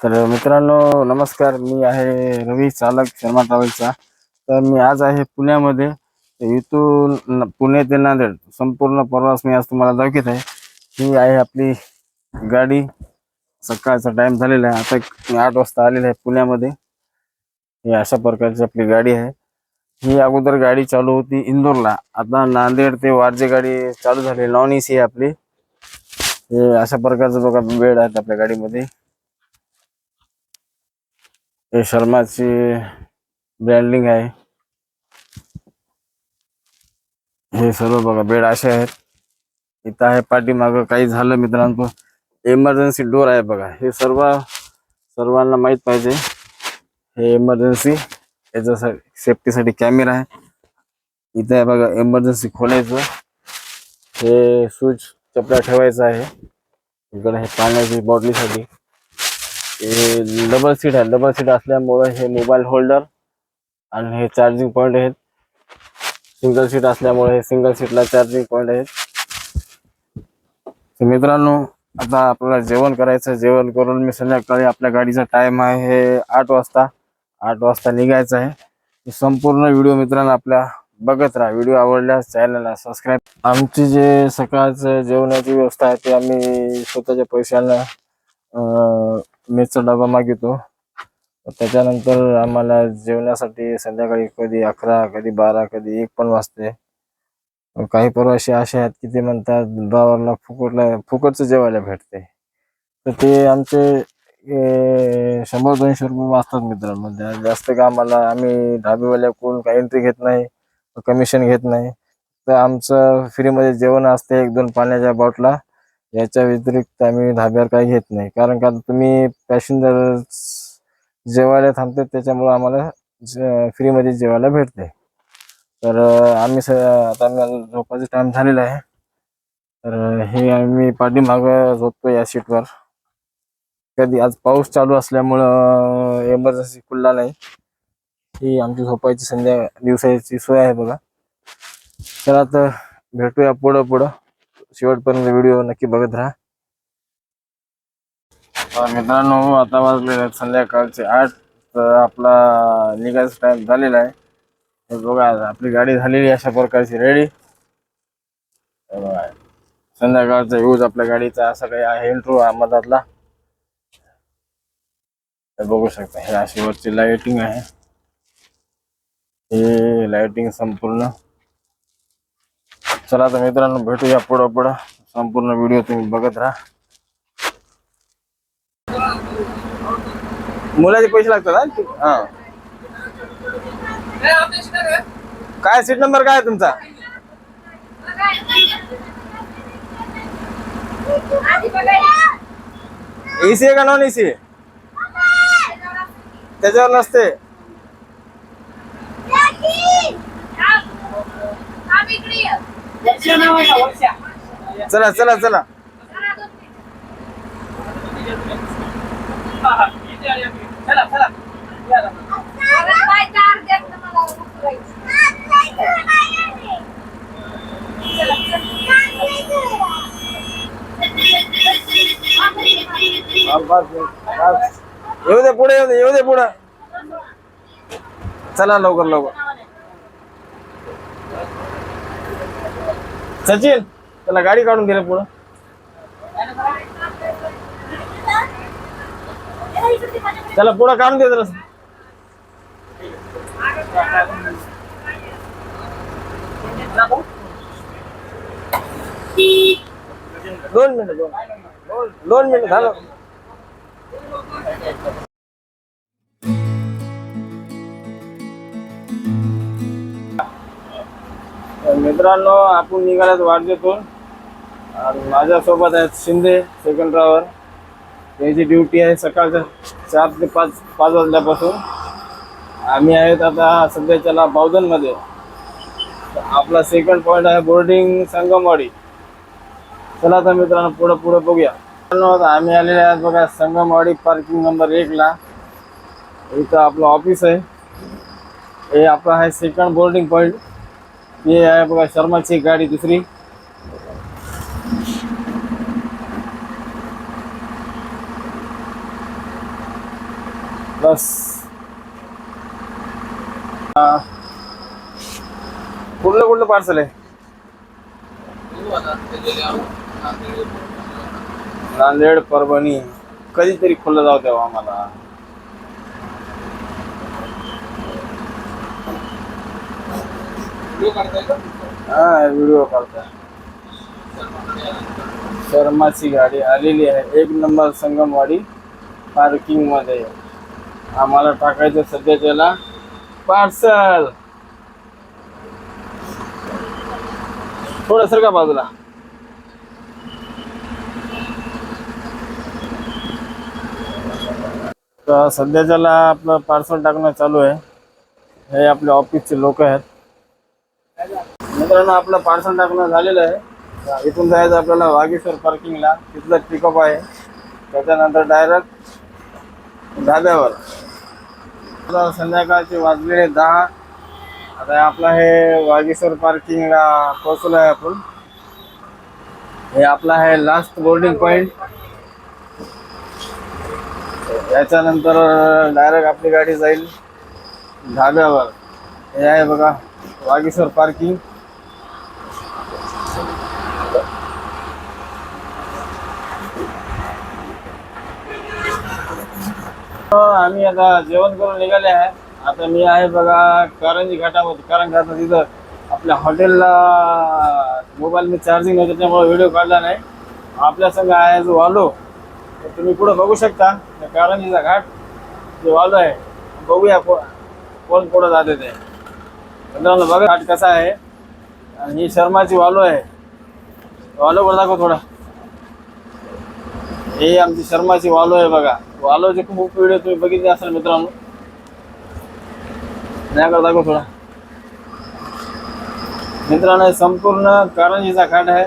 तर मित्रांनो नमस्कार, मी आहे रवी, चालक शर्मा ट्रॅव्हल्सचा। तर मी आज आहे पुण्यामध्ये। इथून पुणे ते नांदेड संपूर्ण प्रवास मी आज तुम्हाला दाखवत आहे। ही आहे आपली गाडी। सकाळचा टाइम झालेला आहे, आता मी 8 वाजता आलेलो आहे पुण्यामध्ये। ही अशा प्रकारची आपली गाडी आहे। ही अगोदर गाडी चालू होती इंदोरला, आता नांदेड ते वारजे गाडी चालू झाली। नॉन एसी आहे आपली। हे अशा प्रकारचं बघा बेड आहेत आपल्या गाडीमध्ये। हे शर्माची ब्रँडिंग आहे। हे सर्व बघा बेड असे आहेत। इथं आहे पाठीमागं काही झालं मित्रांनो, इमर्जन्सी डोर आहे बघा। हे सर्वांना माहित पाहिजे, हे इमर्जन्सी याच्या सेफ्टीसाठी कॅमेरा आहे। इथे आहे बघा इमर्जन्सी खोलायचं, हे स्विच चपला ठेवायचा आहे। इकडे हे पाण्याची बॉटलीसाठी हे डबल सीट आहे। डबल सीट असल्यामुळे हे मोबाईल होल्डर आणि हे चार्जिंग पॉइंट आहेत। सिंगल सीट असल्यामुळे हे सिंगल सीटला चार्जिंग पॉइंट आहेत। तर मित्रांनो आता आपल्याला जेवण करायचं। जेवण करून मी संध्याकाळी, आपल्या गाडीचा टाइम आहे हे 8 वाजता, 8 वाजता निघायचं आहे। संपूर्ण व्हिडिओ मित्रांनो आपल्या बघत राहा। व्हिडिओ आवडल्यास चॅनलला सबस्क्राईब। आमची जे सकाळचं जेवणाची व्यवस्था आहे ते आम्ही स्वतःच्या पैशाला मेसचा डबा मागितो। त्याच्यानंतर आम्हाला जेवणासाठी संध्याकाळी कधी 11, कधी 12, कधी 1 पण वाजते। काही प्रवासी असे आहेत की ते म्हणतात ड्रायव्हरला फुकटचं जेवायला भेटते। तर ते आमचे 100-200 रुपये वाचतात मित्रांनो। जास्त का आम्ही ढाबेवाल्याकडून काही एंट्री घेत नाही, कमिशन घेत नाही। तर आमचं फ्रीमध्ये जेवण असते, 1-2 पाण्याच्या बॉटला। याच्या व्यतिरिक्त आम्ही ढाब्यावर काही घेत नाही, कारण का तुम्ही पॅसेंजर जेवायला थांबते, त्याच्यामुळे आम्हाला फ्रीमध्ये जेवायला भेटते। तर आम्ही आता झोपायचा टाइम झालेला आहे। तर हे आम्ही पाठीमागं झोपतो या सीटवर। कधी आज पाऊस चालू असल्यामुळं इमर्जन्सी खुलला नाही। ही आमची झोपायची दिवसाची सोय आहे बघा। चला तर भेटूया पुढं शेवटपर्यंत व्हिडिओ नक्की बघत राहा। मित्रांनो आता वाजले संध्याकाळचे 8। तर आपला निघायचा टाइम झालेला आहे। हे बघा आपली गाडी झालेली अशा प्रकारची रेडी। संध्याकाळचा यूज आपल्या गाडीचा असा काही आहे इंट्रो मधातला। बघू शकता हे अशी वरची लाइटिंग आहे, हे लाइटिंग संपूर्ण। चला तर मित्रांनो भेटूया पुढं संपूर्ण व्हिडिओ तुम्ही बघत राहा। मुलाचे पैसे लागतात हा। काय सीट नंबर काय आहे तुमचा? एसी आहे का नॉन एसी? त्याच्यावर नसते। चला चला चला येऊ दे पुढे, येऊ दे पुढे। चला लवकर सचिन, त्याला गाडी काढून गेले पुढं। त्याला पुढं काढून दे जरा। 2 मिनिट झालं। मित्रांनो आपण निघाल्यात वारजेतून आणि माझ्यासोबत आहेत शिंदे सेकंड ड्रायव्हर। त्याची ड्युटी आहे सकाळच्या 4 ते 5 वाजल्यापासून। आम्ही आहेत आता सध्याच्याला बावधनमध्ये। आपला सेकंड पॉइंट आहे बोर्डिंग संगमवाडी। चला तर मित्रांनो पुढे बघूया। आम्ही आलेले आहेत बघा संगमवाडी पार्किंग नंबर 1 ला। इथं आपलं ऑफिस आहे। हे आपला आहे सेकंड बोर्डिंग पॉइंट। हे आहे बघा शर्माची गाडी दुसरी। बस कुठलं कुठलं पार्सल आहे? नांदेड परभणी. कधीतरी खुलं जाऊ तेव्हा आम्हाला. हा व्हिडिओ काढताय. शर्माची गाडी आलेली आहे 1 नंबर संगमवाडी पार्किंग मध्ये. आम्हाला टाकायचं सध्या त्याला पार्सल. थोडं सर का बाजूला. तर सध्याच्याला आपलं पार्सल टाकणं चालू आहे. हे आपले ऑफिसचे लोक आहेत. मित्रांनो आपलं पार्सल टाकणं झालेलं आहे. इथून जायचं आपल्याला वागेश्वर पार्किंगला. तिथलं पिकअप आहे. त्याच्यानंतर डायरेक्ट ढाब्यावर. संध्याकाळचे वाजलेले 10. आता आपलं हे वागेश्वर पार्किंगला पोहोचलो आहे आपण. हे आपला आहे लास्ट बोर्डिंग पॉइंट. याच्यानंतर डायरेक्ट आपली गाडी जाईल ढाब्यावर. हे आहे बघा वागेश्वर पार्किंग. आम्ही आता जेवण करून निघाले आहे. आता मी आहे बघा कारंजी घाटामध्ये. कारण का आता तिथं आपल्या हॉटेलला मोबाईल मी चार्जिंग नव्हतं त्यामुळे व्हिडिओ काढला नाही. आपल्या संग आहे जो वालो. तुम्ही पुढे बघू शकता कारंजीचा घाट जो वालो आहे. बघूया कोण पुढं जाते ते. मित्रांनो बघा घाट कसा आहे. आणि ही शर्माची वालो आहे. वालो वर दाखव थोडा. हे आमची शर्माची वालो आहे बघा. वालोचे खूप व्हिडिओ तुम्ही बघितले असाल मित्रांनो. नाही दाखव थोडा. मित्रांनो संपूर्ण कारंजीचा घाट आहे.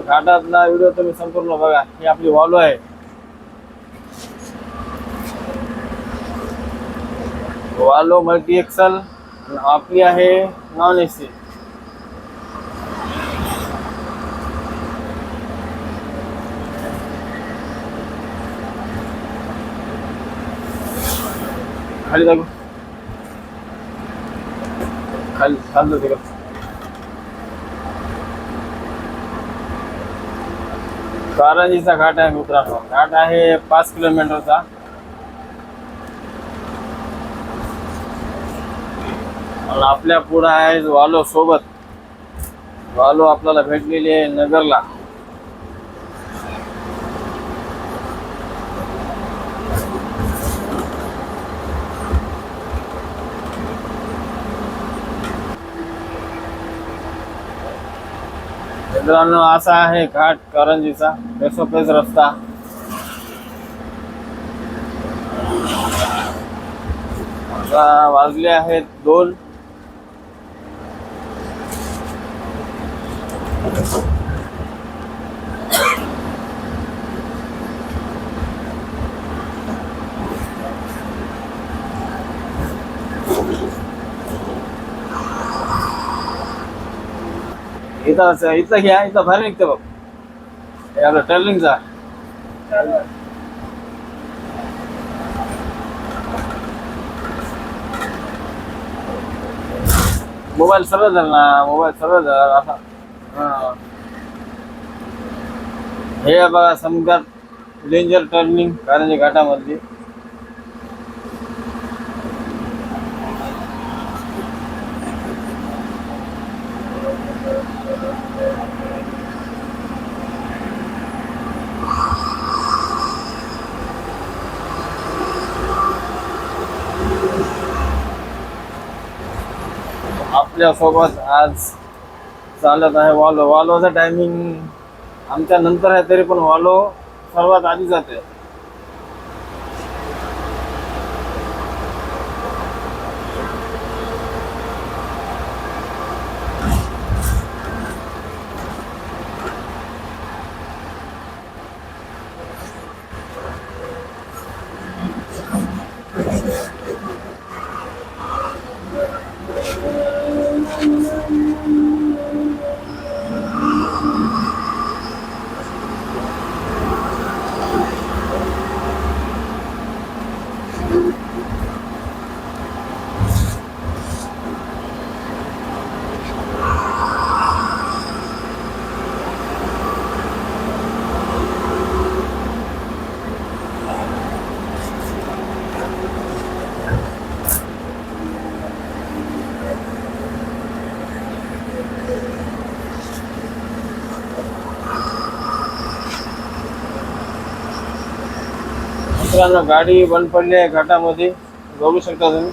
घाटातला व्हिडिओ तुम्ही संपूर्ण बघा. ही आपली वालो आहे. वालो मल्टी एक्सल. आपली आहे नॉन एसी. खाली दाखव. खाली चालतो तिकडं. कारंजीचा घाट आहे मित्रांनो. घाट आहे 5 किलोमीटरचा. आणि आपल्या पुढे आहे वालो सोबत. वालो आपल्याला भेटलेली आहे नगरला. मित्रांनो असा आहे घाट कारंजीचा. पेसोपेस रस्ता. आता वाजले आहेत 2. इथं घ्या. इथं भारी निघते बघ. हे आपलं टर्निंगचा. मोबाईल सरळ झाला ना. मोबाईल सरळ झाला असा. हे बघा समजात डेंजर टर्निंग कारंजी घाटामधली. आपल्या सोबत आज चालत आहे वालो. वालोचा टायमिंग आमच्या नंतर आहे तरी पण वालो सर्वात आधी जाते. मित्रांनो गाडी बंद पडली आहे घाटामध्ये, बघू शकता तुम्ही.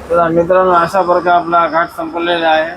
तर मित्रांनो अशा प्रकारे आपला घाट संपलेला आहे.